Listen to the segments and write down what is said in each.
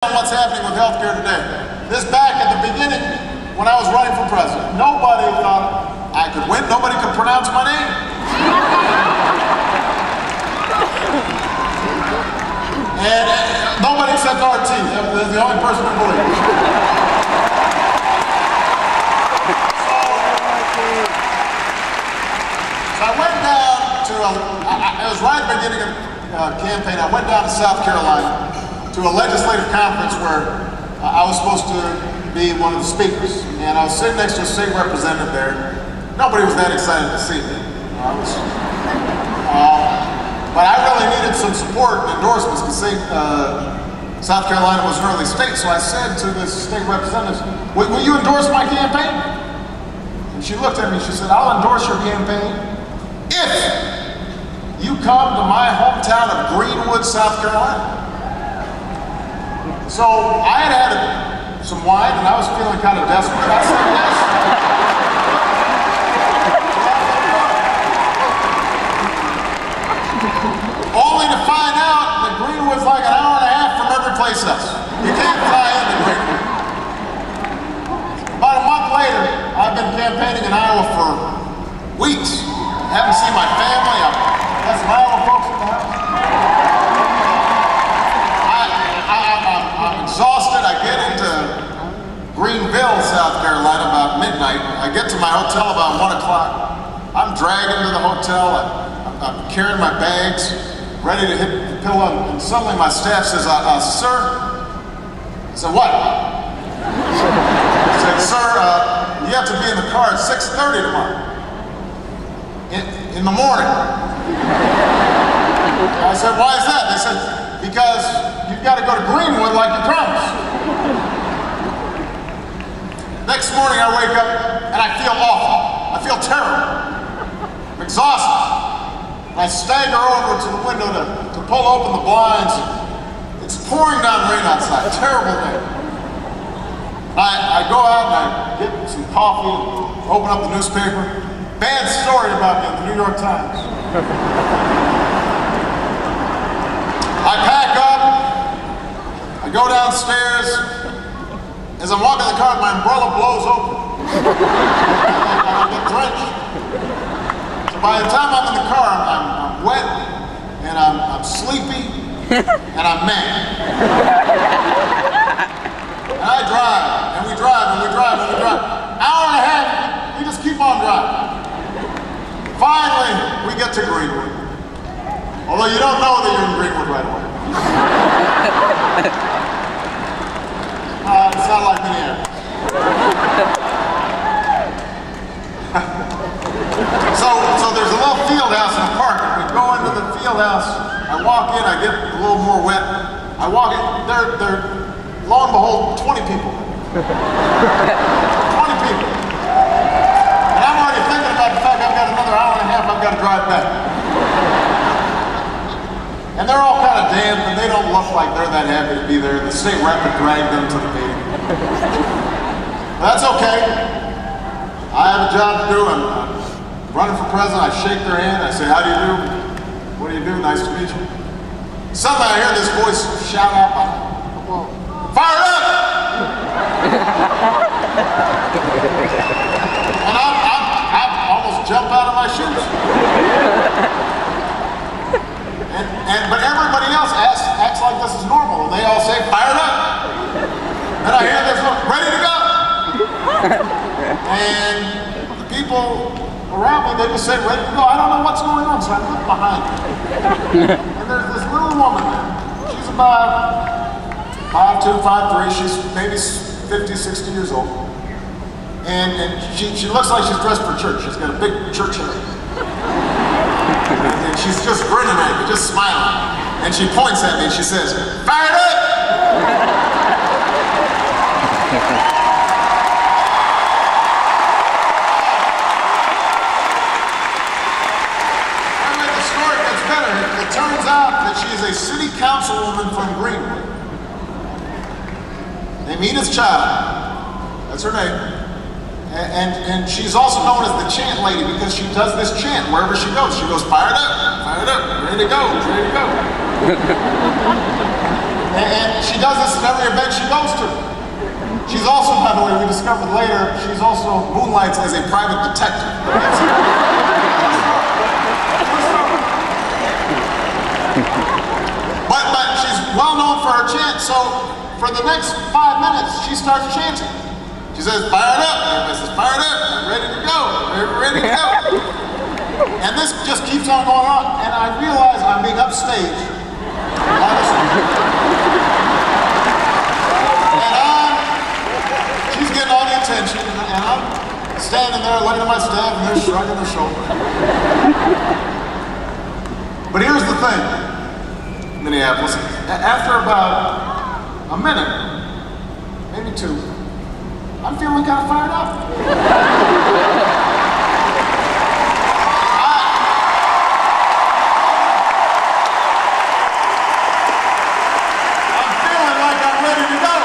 On what's happening with healthcare today. This back at the beginning, when I was running for president, nobody thought I could win. Nobody could pronounce my name. And nobody except RT. That's the only person who believed. So I went down to, it was right at the beginning of the campaign, I went down to South Carolina to a legislative conference where I was supposed to be one of the speakers. And I was sitting next to a state representative there. Nobody was that excited to see me. But I really needed some support and endorsements because South Carolina was an early state. So I said to this state representative, will you endorse my campaign? And she looked at me and she said, I'll endorse your campaign if you come to my hometown of Greenwood, South Carolina. So I had some wine and I was feeling kind of desperate. I said yes. Only to find out that Greenwood's like an hour and a half from every place else. You can't fly into Greenwood. About a month later, I've been campaigning in Iowa for weeks. Haven't seen my family. I've got some Iowa folks in the house. I'm exhausted. I get into Greenville, South Carolina about midnight. I get to my hotel about 1 o'clock. I'm dragging to the hotel. I'm carrying my bags, ready to hit the pillow, and suddenly my staff says, sir? I said, what? I said, sir, you have to be in the car at 6:30 tomorrow. In the morning. I said, why is that? They said, because you've got to go to Greenwood like you promised. Next morning I wake up and I feel awful. I feel terrible. I'm exhausted. I stagger over to the window to pull open the blinds. It's pouring down rain outside. Terrible day. I go out and I get some coffee, open up the newspaper. Bad story about me in the New York Times. I pack up, I go downstairs. As I'm walking in the car, my umbrella blows open. I get drenched. So by the time I'm in the car, I'm wet, and I'm sleepy, and I'm mad. And I drive, and we drive, and we drive, and we drive. Hour and a half, we just keep on driving. Finally, we get to Greenwood. Although you don't know that you're in Greenwood right away. It's not like Minneapolis. So there's a little field house in the park. We go into the field house. I walk in. I get a little more wet. I walk in. There, lo and behold, 20 people. 20 people. And I'm already thinking about the fact I've got another hour and a half I've got to drive back. And they're all kind of damned, and they don't look like they're that happy to be there. The state rep had dragged them to the meeting. But that's okay. I have a job to do. I'm running for president. I shake their hand. I say, how do you do? What do you do? Nice to meet you. Suddenly I hear this voice shout out, fired up! And I almost jump out of my shoes. But everybody else acts like this is normal, and they all say, fired up! And I hear this one, ready to go! And the people around me, they just say, ready to go. I don't know what's going on, so I look behind me. And there's this little woman there. She's about 5'2", 5'3". She's maybe 50, 60 years old. And she looks like she's dressed for church. She's got a big church hair. And she's just grinning at me, just smiling. And she points at me and she says, fired up! Anyway, the story gets better. It turns out that she is a city councilwoman from Greenwood. Named Edith Child. That's her name. And she's also known as the chant lady because she does this chant wherever she goes. She goes, fired up, ready to go, ready to go. And she does this at every event she goes to. She's also, by the way, we discovered later, she's also moonlights as a private detective. But she's well known for her chant, so for the next 5 minutes, she starts chanting. She says, fire it up. Everybody says, fire it up. I'm ready to go. We're ready to go. And this just keeps on going on, and I realize I'm being upstaged by this woman. And she's getting all the attention, and I'm standing there looking at my staff, and they're shrugging their shoulders. But here's the thing, Minneapolis. After about a minute, maybe 2, I'm feeling kind of fired up. I'm feeling like I'm ready to go.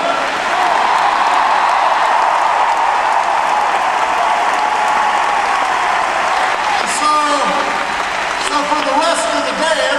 And so for the rest of the day,